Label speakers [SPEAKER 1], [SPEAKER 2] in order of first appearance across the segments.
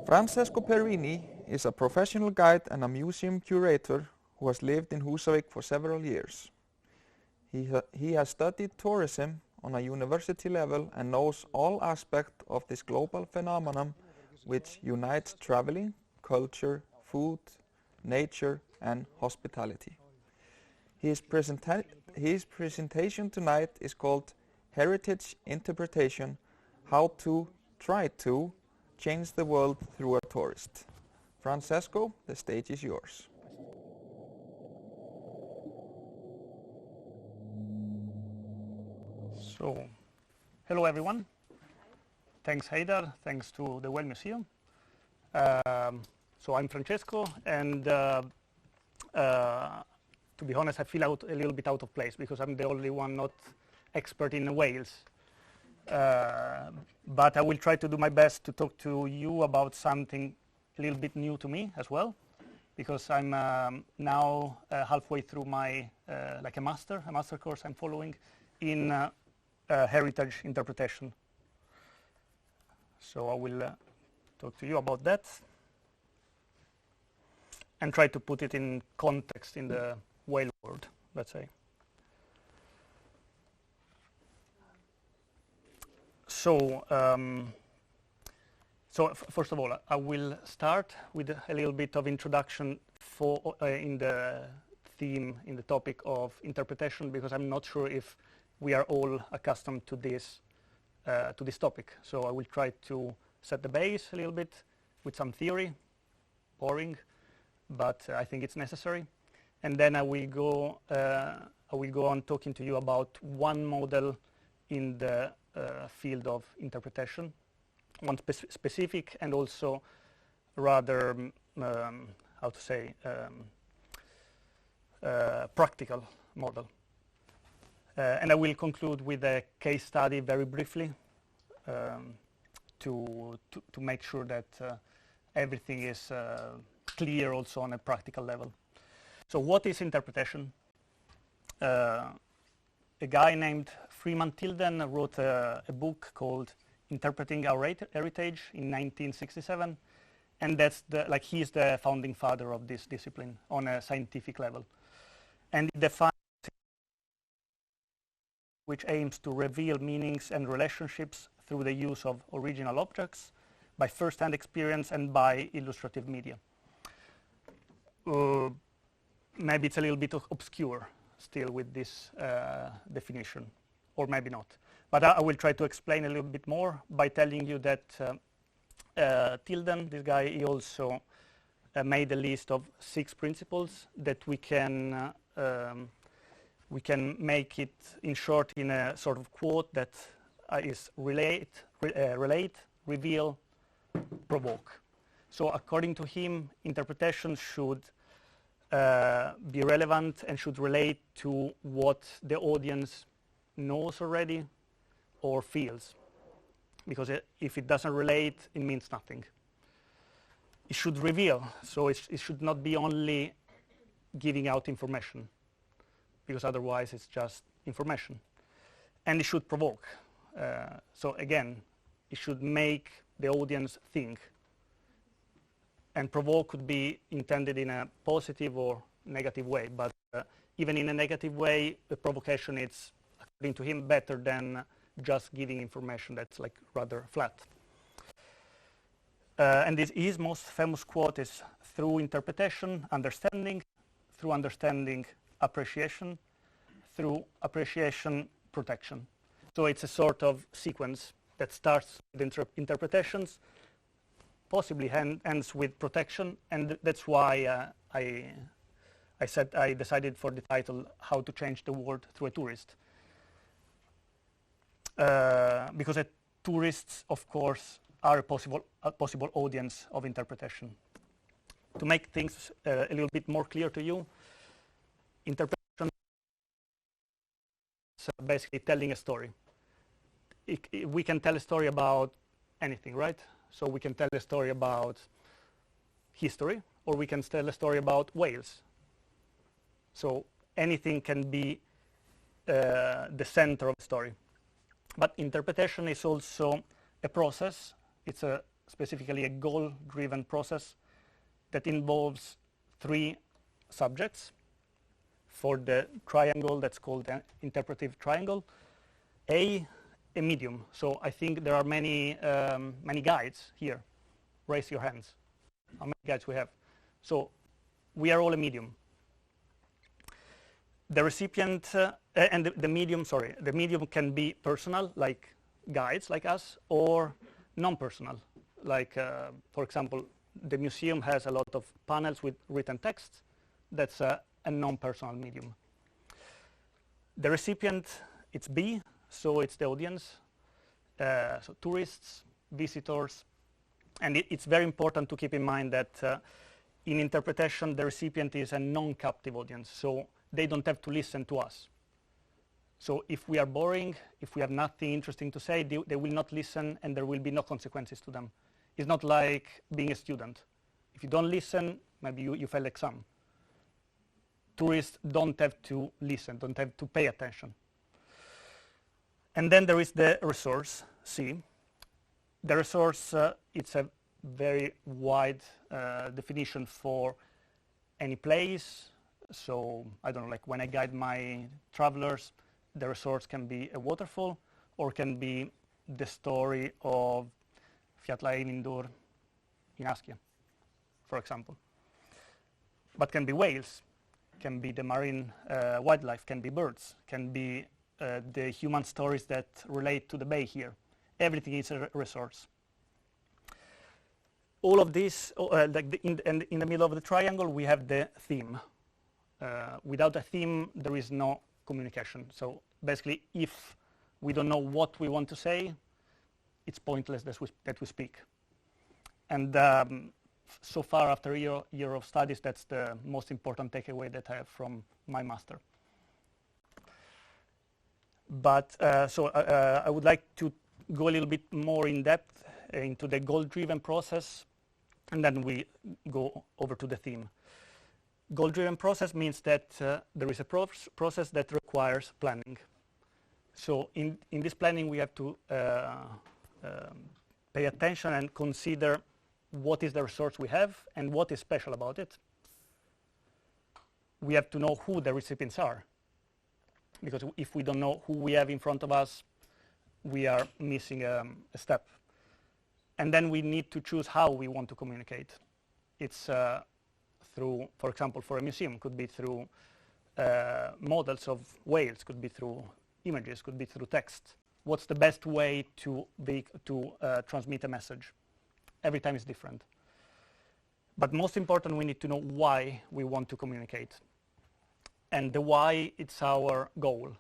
[SPEAKER 1] Francesco Perini is a professional guide and a museum curator who has lived in Húsavík for several years. He has studied tourism on a university level and knows all aspects of this global phenomenon which unites traveling, culture, food, nature and hospitality. His presentation tonight is called Heritage Interpretation: How to Try to Change the World Through a Tourist. Francesco, the stage is yours.
[SPEAKER 2] So, hello everyone. Thanks Haidar, thanks to the Well Museum. So I'm Francesco, and to be honest, I feel a little bit out of place because I'm the only one not expert in Wales. But I will try to do my best to talk to you about something a little bit new to me as well, because I'm now halfway through my like a master course I'm following in heritage interpretation. So I will talk to you about that and try to put it in context in the whale world, let's say. So, first of all, I will start with a little bit of introduction for in the theme, in the topic of interpretation, because I'm not sure if we are all accustomed to this topic. So I will try to set the base a little bit with some theory, boring, but I think it's necessary. And then I will go on talking to you about one model in the field of interpretation, one specific and also rather, how to say, practical model. And I will conclude with a case study very briefly to make sure that everything is clear also on a practical level. So what is interpretation? A guy named Freeman Tilden wrote a book called Interpreting Our Heritage in 1967, and that's he's the founding father of this discipline on a scientific level. And it defines which aims to reveal meanings and relationships through the use of original objects, by first-hand experience and by illustrative media. Maybe it's a little bit obscure still with this definition, or maybe not. But I will try to explain a little bit more by telling you that Tilden, this guy, he also made a list of 6 principles that we can make it in short in a sort of quote that is relate, reveal, provoke. So according to him, interpretation should be relevant and should relate to what the audience knows already or feels. Because if it doesn't relate, it means nothing. It should reveal, so it should not be only giving out information, because otherwise it's just information. And it should provoke. So again, it should make the audience think. And provoke could be intended in a positive or negative way, but even in a negative way, the provocation is, according to him, better than just giving information that's like rather flat. And his most famous quote is, through interpretation, understanding, through understanding, appreciation, through appreciation, protection. So it's a sort of sequence that starts with interpretations, possibly ends with protection, and that's why I decided for the title, How to Change the World Through a Tourist. Because tourists, of course, are a possible audience of interpretation. To make things a little bit more clear to you, interpretation is basically telling a story. We can tell a story about anything, right? So we can tell a story about history, or we can tell a story about Wales. So anything can be the center of the story. But interpretation is also a process. It's a specifically a goal-driven process that involves 3 subjects. For the triangle that's called an interpretive triangle, a medium. So I think there are many guides here. Raise your hands. How many guides we have? So we are all a medium. The recipient and the medium, the medium can be personal, like guides like us, or non-personal, like, for example, the museum has a lot of panels with written text. That's a non-personal medium. The recipient, it's B, so it's the audience, so tourists, visitors, and it's very important to keep in mind that in interpretation, the recipient is a non-captive audience, so they don't have to listen to us. So if we are boring, if we have nothing interesting to say, they will not listen and there will be no consequences to them. It's not like being a student. If you don't listen, maybe you fail exam. Tourists don't have to listen, don't have to pay attention. And then there is the resource, C. The resource, it's a very wide definition for any place. So I don't know, like when I guide my travelers, the resource can be a waterfall or can be the story of Fiat Indoor in Aschia, for example. But can be whales, can be the marine wildlife, can be birds, can be the human stories that relate to the bay here. Everything is a resource. All of this, like in the middle of the triangle, we have the theme. Without a theme, there is no communication. So basically, if we don't know what we want to say, it's pointless that we speak. And so far, after a year of studies, that's the most important takeaway that I have from my master. But I would like to go a little bit more in depth into the goal-driven process, and then we go over to the theme. Goal-driven process means that there is a process that requires planning. So in this planning, we have to pay attention and consider what is the resource we have and what is special about it. We have to know who the recipients are, because if we don't know who we have in front of us, we are missing a step. And then we need to choose how we want to communicate. It's through, for example, for a museum, could be through models of whales, could be through images, could be through text. What's the best way to transmit a message? Every time is different. But most important, we need to know why we want to communicate. And the why, it's our goal.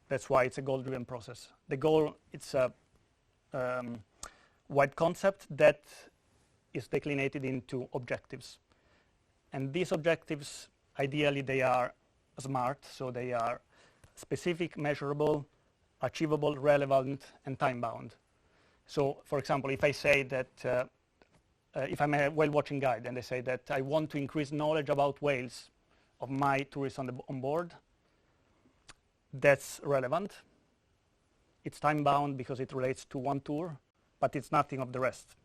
[SPEAKER 2] That's why it's a goal-driven process. The goal, it's a wide concept that is declinated into objectives. And these objectives, ideally, they are SMART, so they are specific, measurable, achievable, relevant, and time-bound. So, for example, if I say that, if I'm a whale-watching guide and I say that I want to increase knowledge about whales of my tourists on board, that's relevant. It's time-bound because it relates to one tour, but it's nothing of the rest,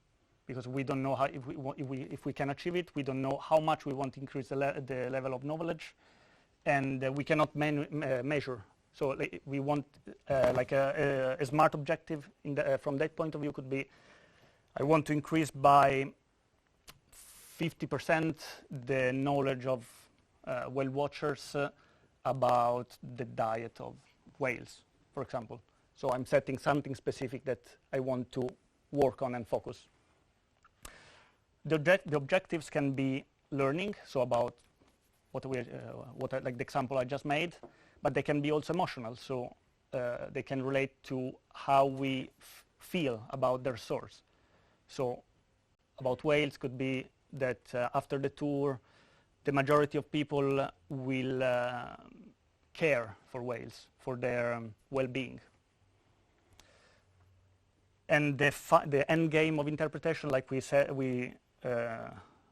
[SPEAKER 2] because we don't know how, if we can achieve it, we don't know how much we want to increase the level of knowledge, and we cannot measure. So we want like a SMART objective from that point of view could be, I want to increase by 50% the knowledge of whale watchers about the diet of whales, for example. So I'm setting something specific that I want to work on and focus. The objectives can be learning, so about like the example I just made, but they can be also emotional, so they can relate to how we feel about their source. So about whales could be that after the tour, the majority of people will care for whales, for their well-being. And the end game of interpretation, like we said,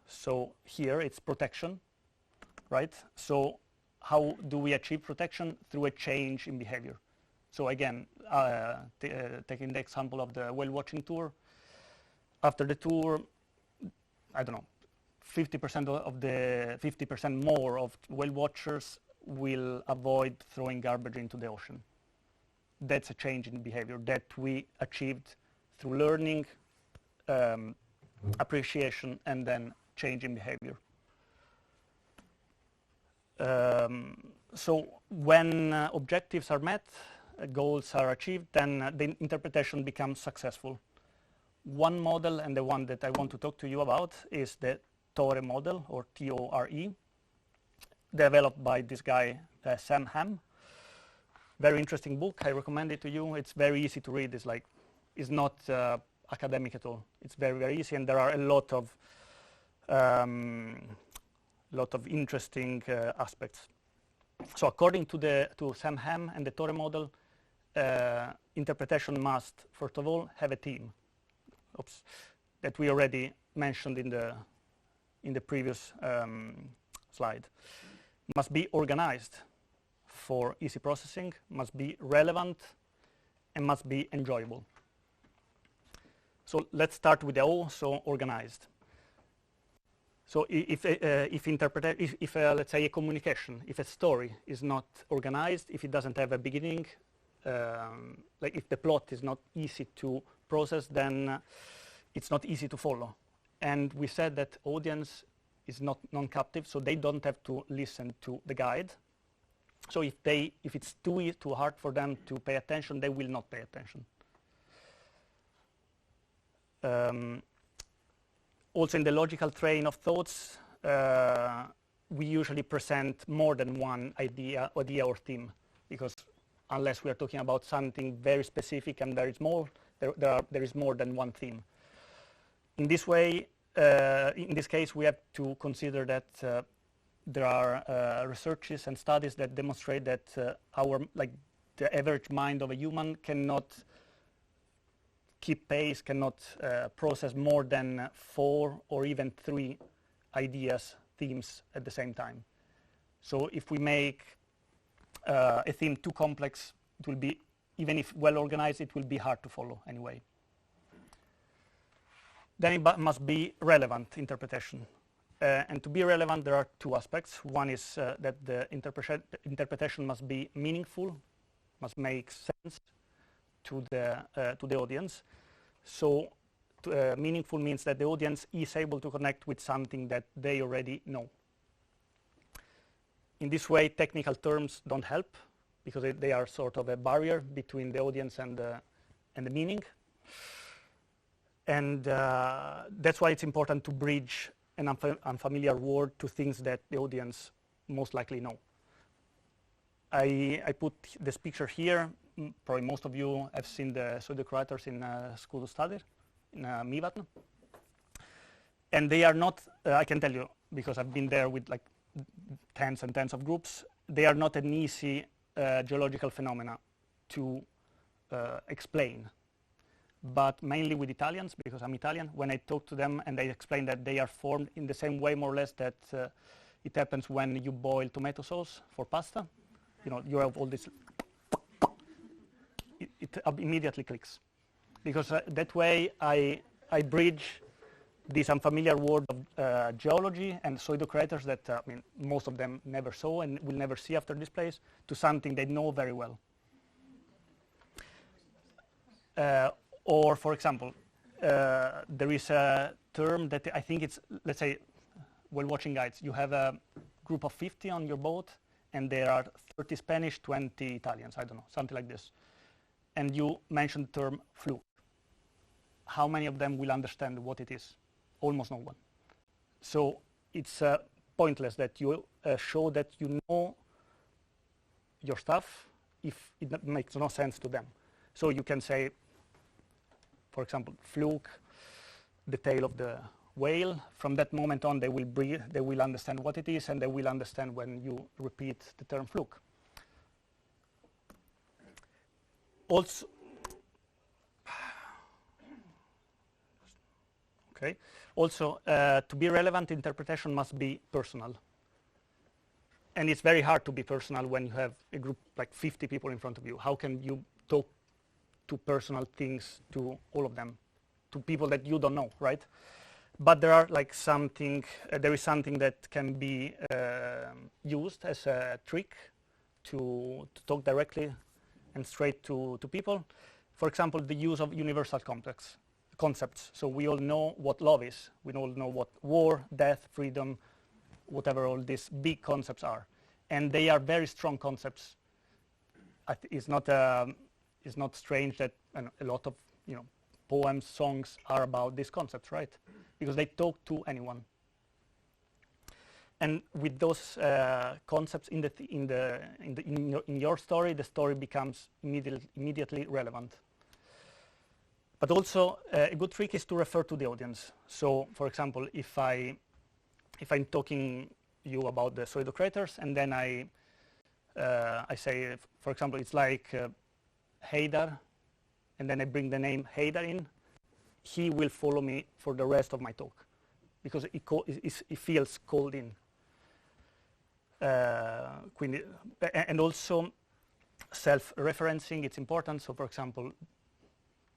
[SPEAKER 2] so here it's protection, right? So how do we achieve protection? Through a change in behavior. So again, taking the example of the whale watching tour, after the tour, I don't know, 50% of the 50% more of whale watchers will avoid throwing garbage into the ocean. That's a change in behavior that we achieved through learning, appreciation, and then change in behavior. So when objectives are met, goals are achieved, then the interpretation becomes successful. One model, and the one that I want to talk to you about, is the TORE model, or T-O-R-E, developed by this guy, Sam Ham. Very interesting book. I recommend it to you. It's very easy to read. It's not academic at all. It's very, very easy, and there are a lot of interesting aspects. So according to Sam Ham and the TORE model, interpretation must, first of all, have a theme. That we already mentioned in the previous slide. Must be organized for easy processing, must be relevant, and must be enjoyable. So let's start with the O, so organized. So if let's say a communication, if a story is not organized, if it doesn't have a beginning, like if the plot is not easy to process, then it's not easy to follow. And we said that audience is not non-captive, so they don't have to listen to the guide. So if it's too hard for them to pay attention, they will not pay attention. Also, in the logical train of thoughts, we usually present more than one idea or theme, because unless we are talking about something very specific and very small, there is more than one theme. In this way, in this case, we have to consider that there are researches and studies that demonstrate that the average mind of a human cannot keep pace, cannot process more than 4 or even 3 ideas, themes at the same time. So if we make a theme too complex, it will be, even if well organized, it will be hard to follow anyway. Then it must be relevant interpretation. And to be relevant, there are 2 aspects. One is that the interpretation must be meaningful, must make sense to the audience. So meaningful means that the audience is able to connect with something that they already know. In this way, technical terms don't help, because they are sort of a barrier between the audience and the meaning. And that's why it's important to bridge an unfamiliar word to things that the audience most likely know. I put this picture here. Probably most of you have seen the pseudo-curators in School of Study, in Mivat. And they are not, I can tell you, because I've been there with like tens and tens of groups, they are not an easy geological phenomena to explain. But mainly with Italians, because I'm Italian, when I talk to them and they explain that they are formed in the same way, more or less, that it happens when you boil tomato sauce for pasta. You know, you have all this, it immediately clicks. Because that way I bridge this unfamiliar world of geology and pseudo-curators that I mean, most of them never saw and will never see after this place, to something they know very well. Or, for example, there is a term that I think it's, let's say, while watching guides, you have a group of 50 on your boat, and there are 30 Spanish, 20 Italians, I don't know, something like this. And you mentioned the term fluke. How many of them will understand what it is? Almost no one. So it's pointless that you show that you know your stuff if it makes no sense to them. So you can say, for example, fluke, the tail of the whale. From that moment on, they will breathe, they will understand what it is, and they will understand when you repeat the term fluke. Also, okay. Also, to be relevant, interpretation must be personal. And it's very hard to be personal when you have a group like 50 people in front of you. How can you talk to personal things to all of them? to people that you don't know, right? But there are like something, there is something that can be used as a trick to talk directly and straight to people. For example, the use of universal concepts. So we all know what love is. We all know what war, death, freedom, whatever all these big concepts are. And they are very strong concepts. It's not strange that a lot of poems, songs are about these concepts, right? Because they talk to anyone. And with those concepts in your story, the story becomes immediately relevant. But also, a good trick is to refer to the audience. So, for example, if I'm talking you about the pseudo creators, and then I say, for example, it's like Haydar, and then I bring the name Haydar in, he will follow me for the rest of my talk because it feels called in. And also self-referencing, it's important. So, for example,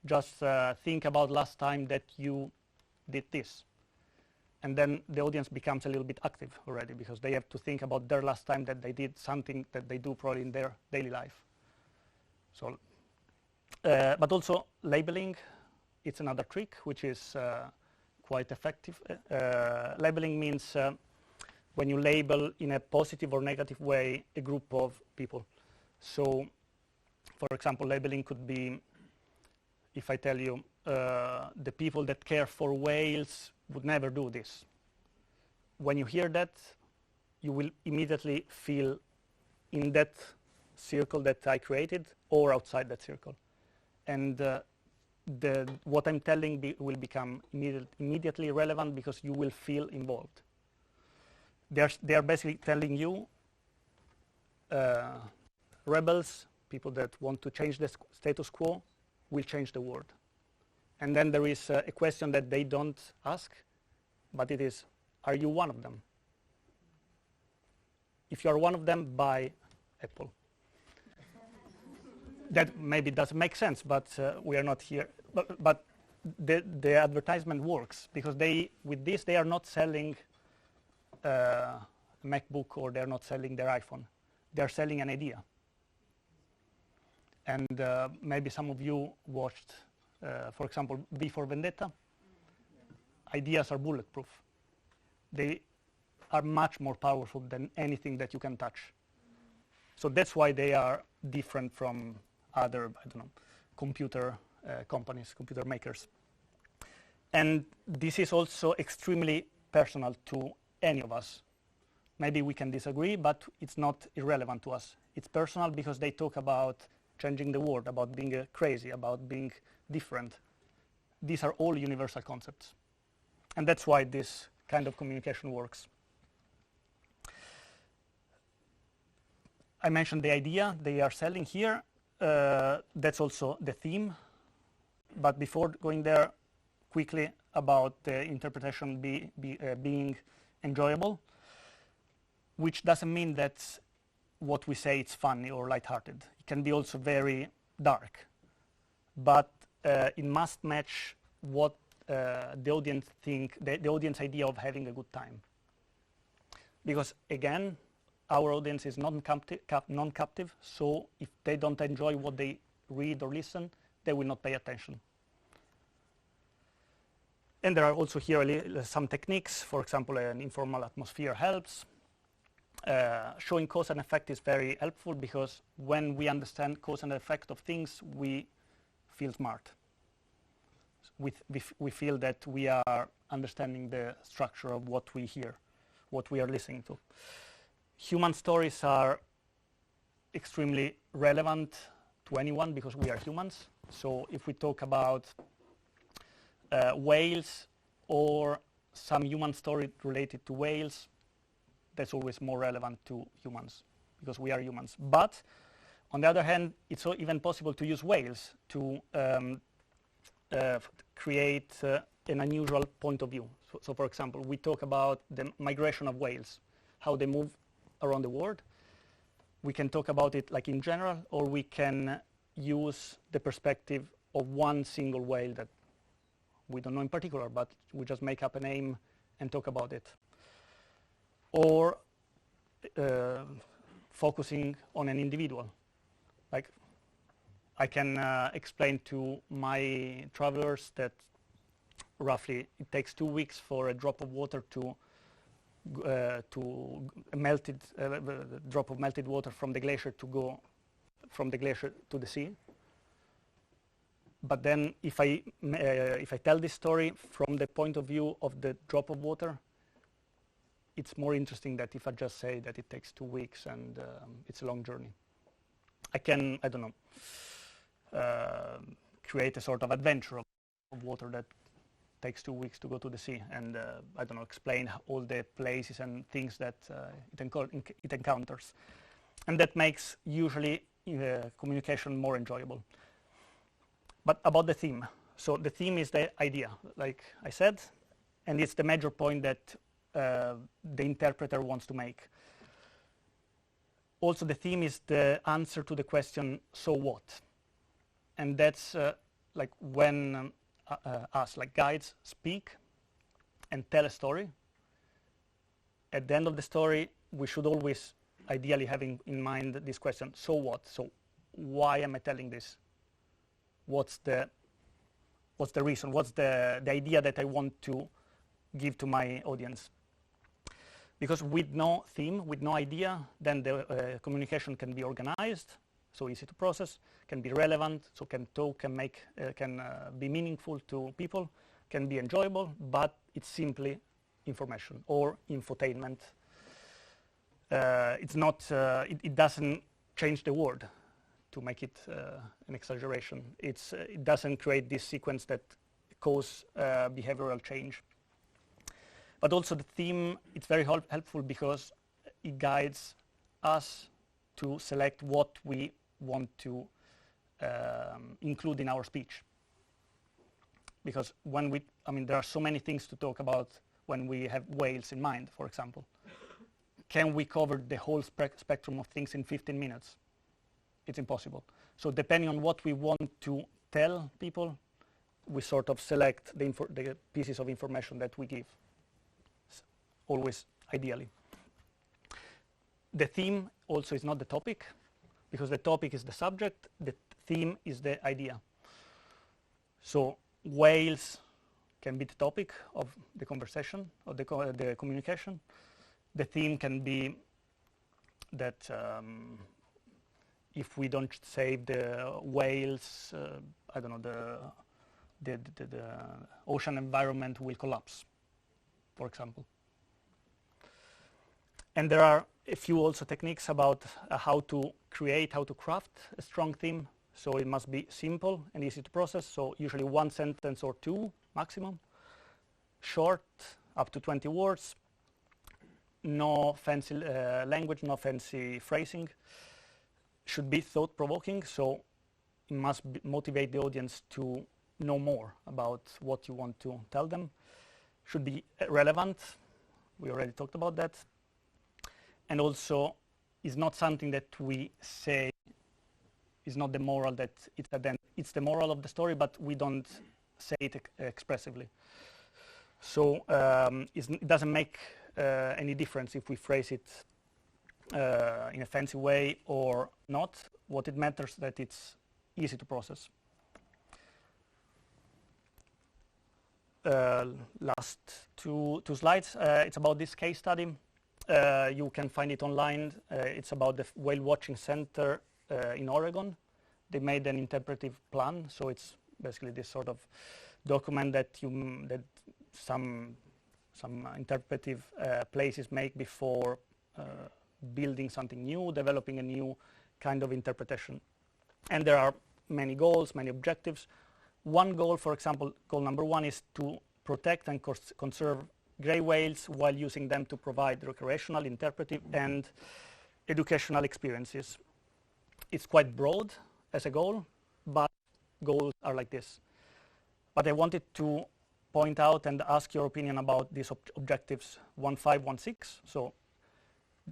[SPEAKER 2] just think about last time that you did this. And then the audience becomes a little bit active already because they have to think about their last time that they did something that they do probably in their daily life. So, but also labeling, it's another trick which is quite effective. Labeling means when you label in a positive or negative way a group of people. So, for example, labeling could be, if I tell you, the people that care for whales would never do this. When you hear that, you will immediately feel in that circle that I created or outside that circle. And what I'm telling will become immediately relevant because you will feel involved. They are basically telling you, rebels, people that want to change the status quo, will change the world. And then there is a question that they don't ask, but it is, are you one of them? If you are one of them, buy Apple. That maybe doesn't make sense, but we are not here. But the advertisement works because with this they are not selling a MacBook or they're not selling their iPhone. They're selling an idea. And maybe some of you watched, for example, V for Vendetta. Ideas are bulletproof. They are much more powerful than anything that you can touch. So that's why they are different from other, computer companies, computer makers. And this is also extremely personal to any of us. Maybe we can disagree, but it's not irrelevant to us. It's personal because they talk about changing the world, about being crazy, about being different. These are all universal concepts. And that's why this kind of communication works. I mentioned the idea they are selling here. That's also the theme. But before going there, quickly about the interpretation being enjoyable, which doesn't mean that what we say is funny or lighthearted. It can be also very dark. But it must match what the audience think, the audience idea of having a good time. Because again, our audience is non-captive, so if they don't enjoy what they read or listen, they will not pay attention. And there are also here some techniques. For example, an informal atmosphere helps. Showing cause and effect is very helpful because when we understand cause and effect of things, we feel smart. We feel that we are understanding the structure of what we hear, what we are listening to. Human stories are extremely relevant to anyone because we are humans. So if we talk about whales or some human story related to whales, that's always more relevant to humans because we are humans. But on the other hand, it's even possible to use whales to create an unusual point of view. So for example, we talk about the migration of whales, how they move around the world. We can talk about it like in general, or we can use the perspective of one single whale that we don't know in particular, but we just make up a name and talk about it. Or focusing on an individual. Like, I can explain to my travelers that roughly it takes 2 weeks for a drop of water to drop of melted water from the glacier to go from the glacier to the sea. But then if I tell this story from the point of view of the drop of water, it's more interesting than if I just say that it takes 2 weeks and it's a long journey. I can, I don't know, create a sort of adventure of water that takes 2 weeks to go to the sea, and I don't know, explain all the places and things that it encounters. And that makes usually communication more enjoyable. But about the theme. So the theme is the idea, like I said, and it's the major point that the interpreter wants to make. Also, the theme is the answer to the question, so what? And that's like when us, like guides, speak and tell a story. At the end of the story, we should always ideally have in mind this question, so what? So why am I telling this? What's the reason? What's the idea that I want to give to my audience? Because with no theme, with no idea, then the communication can be organized, so easy to process, can be relevant, so can talk, can be meaningful to people, can be enjoyable, but it's simply information or infotainment. It's not. It doesn't change the word, to make it an exaggeration. It doesn't create this sequence that cause behavioral change. But also the theme, it's very helpful because it guides us to select what we want to include in our speech. Because there are so many things to talk about when we have whales in mind, for example. Can we cover the whole spectrum of things in 15 minutes? It's impossible. So depending on what we want to tell people, we sort of select the pieces of information that we give, always ideally. The theme also is not the topic, because the topic is the subject, the theme is the idea. So whales can be the topic of the conversation, of the communication. The theme can be that if we don't save the whales, I don't know, the ocean environment will collapse, for example. And there are a few also techniques about how to craft a strong theme. So it must be simple and easy to process. So usually 1 sentence or 2 maximum. Short, up to 20 words. No fancy language, no fancy phrasing. Should be thought-provoking, so it must motivate the audience to know more about what you want to tell them. Should be relevant. We already talked about that. And also is not something that we say is not the moral that it's the moral of the story, but we don't say it expressively. So it doesn't make any difference if we phrase it in a fancy way or not. What it matters is that it's easy to process. Last two slides. It's about this case study. You can find it online. It's about the Whale Watching Center in Oregon. They made an interpretive plan, so it's basically this sort of document that some interpretive places make before building something new, developing a new kind of interpretation. And there are many goals, many objectives. One goal, for example, goal number 1 is to protect and conserve gray whales while using them to provide recreational, interpretive, and educational experiences. It's quite broad as a goal, but goals are like this. But I wanted to point out and ask your opinion about these objectives 1, 5, 1, 6. So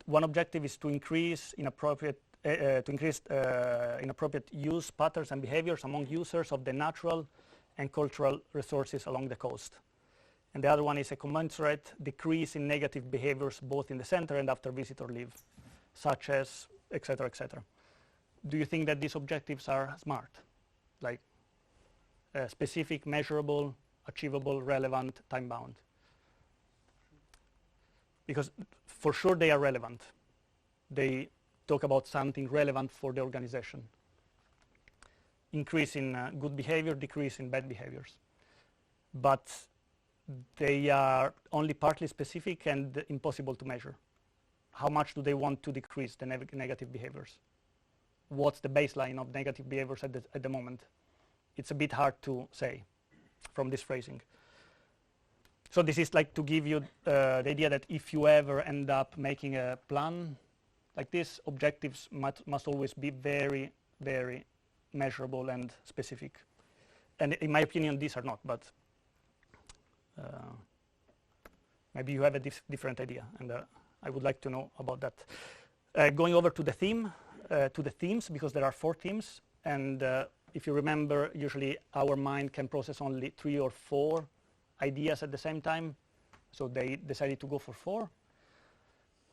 [SPEAKER 2] one objective is to increase inappropriate use patterns and behaviors among users of the natural and cultural resources along the coast. And the other one is a commensurate decrease in negative behaviors both in the center and after visitor leave, such as, etc., etc. Do you think that these objectives are smart? Like specific, measurable, achievable, relevant, time-bound? Because for sure they are relevant. They talk about something relevant for the organization. Increase in good behavior, decrease in bad behaviors. But they are only partly specific and impossible to measure. How much do they want to decrease the negative behaviors? What's the baseline of negative behaviors at the moment? It's a bit hard to say from this phrasing. So this is like to give you the idea that if you ever end up making a plan like this, objectives must always be very, very measurable and specific. And in my opinion, these are not, but maybe you have a different idea, and I would like to know about that. Going over to the theme, to the themes, because there are 4 themes, and if you remember, usually our mind can process only 3 or 4 ideas at the same time, so they decided to go for 4.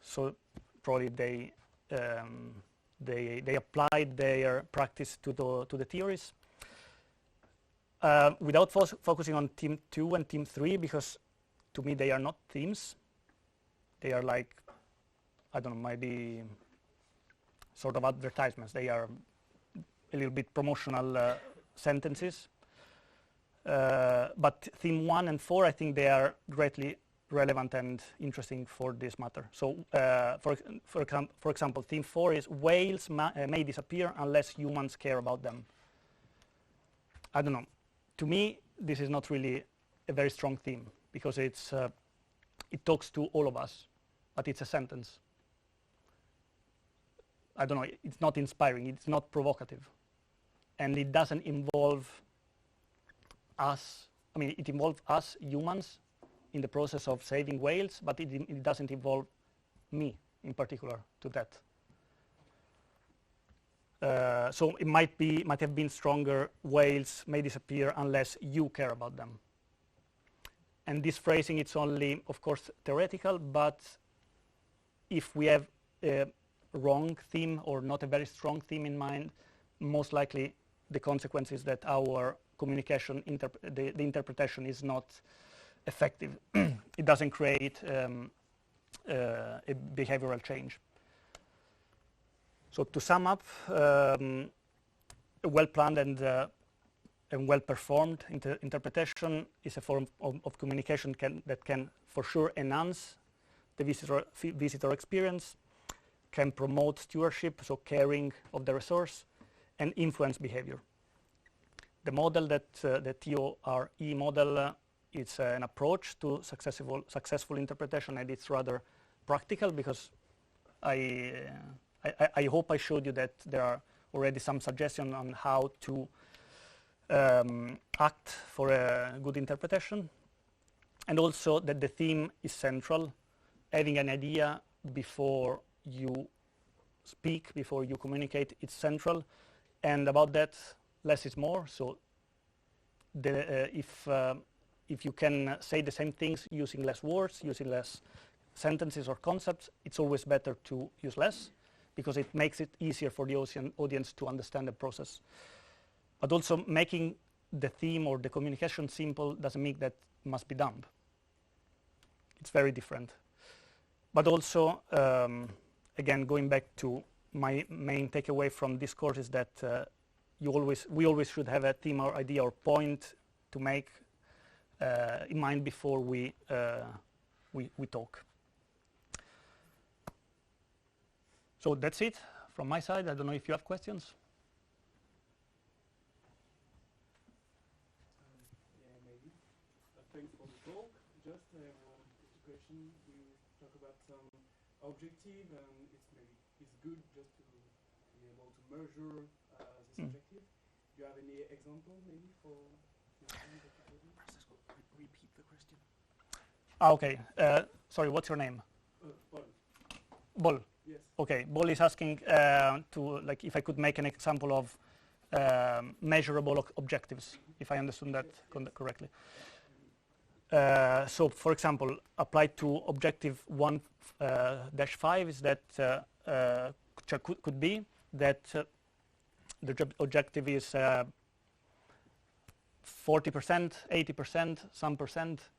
[SPEAKER 2] So probably they applied their practice to the theories. Without focusing on Team 2 and Team 3, because to me they are not themes. They are like, I don't know, maybe sort of advertisements. They are a little bit promotional sentences. But Theme 1 and 4, I think they are greatly relevant and interesting for this matter. So for example, Theme 4 is whales may disappear unless humans care about them. I don't know. To me, this is not really a very strong theme because it talks to all of us, but it's a sentence. I don't know, it's not inspiring, it's not provocative. And it doesn't involve us, I mean, it involves us humans in the process of saving whales, but it doesn't involve me in particular to that. So it might have been stronger, whales may disappear unless you care about them. And this phrasing, it's only, of course, theoretical, but if we have a wrong theme or not a very strong theme in mind, most likely the consequence is that our communication, the interpretation is not effective. It doesn't create a behavioral change. So to sum up, a well-planned and well-performed interpretation is a form of communication that can for sure enhance the visitor experience, can promote stewardship, so caring of the resource, and influence behavior. The model that the TORE model it's an approach to successful interpretation, and it's rather practical because I hope I showed you that there are already some suggestions on how to act for a good interpretation, and also that the theme is central. Having an idea before you speak, before you communicate, it's central. And about that, less is more. So if you can say the same things using less words, using less sentences or concepts, it's always better to use less because it makes it easier for the audience to understand the process. But also making the theme or the communication simple doesn't mean that it must be dumb. It's very different. But also, again, going back to my main takeaway from this course is that we always should have a theme or idea or point to make in mind before we talk. So that's it from my side. I don't know if you have questions.
[SPEAKER 3] Yeah, maybe. Thanks for the talk. Just one question. You talk about some objective, and it's good just to be able to measure this objective. Do you have any example maybe for?
[SPEAKER 4] Francesco, repeat the question.
[SPEAKER 2] Okay. Sorry, what's your name?
[SPEAKER 3] Paul.
[SPEAKER 2] Bol.
[SPEAKER 3] Yes.
[SPEAKER 2] Okay. Bol is asking to if I could make an example of measurable objectives, if I understood that correctly. So, for example, applied to objective 1-5 is that could be that the objective is 40%, 80%, some percent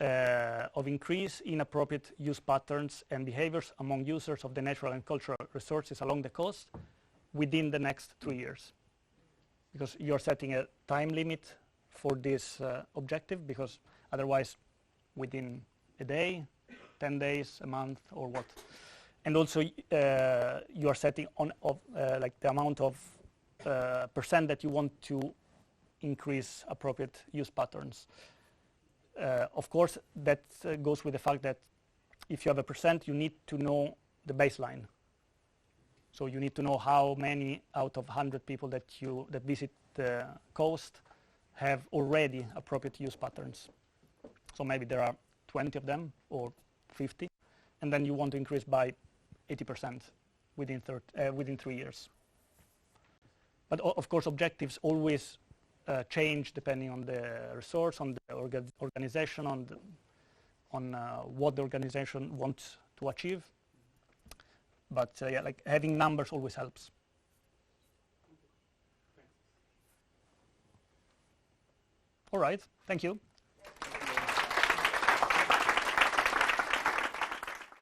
[SPEAKER 2] of increase in appropriate use patterns and behaviors among users of the natural and cultural resources along the coast within the next 3 years. Because you're setting a time limit for this objective, because otherwise within a day, 10 days, a month, or what. And also you are setting on like the amount of percent that you want to increase appropriate use patterns. Of course, that goes with the fact that if you have a percent, you need to know the baseline. So you need to know how many out of 100 people that visit the coast have already appropriate use patterns. So maybe there are 20 of them or 50, and then you want to increase by 80% within 3 years. But of course, objectives always change depending on the resource, on the organization, on what the organization wants to achieve. But yeah, like having numbers always helps. All right, thank you.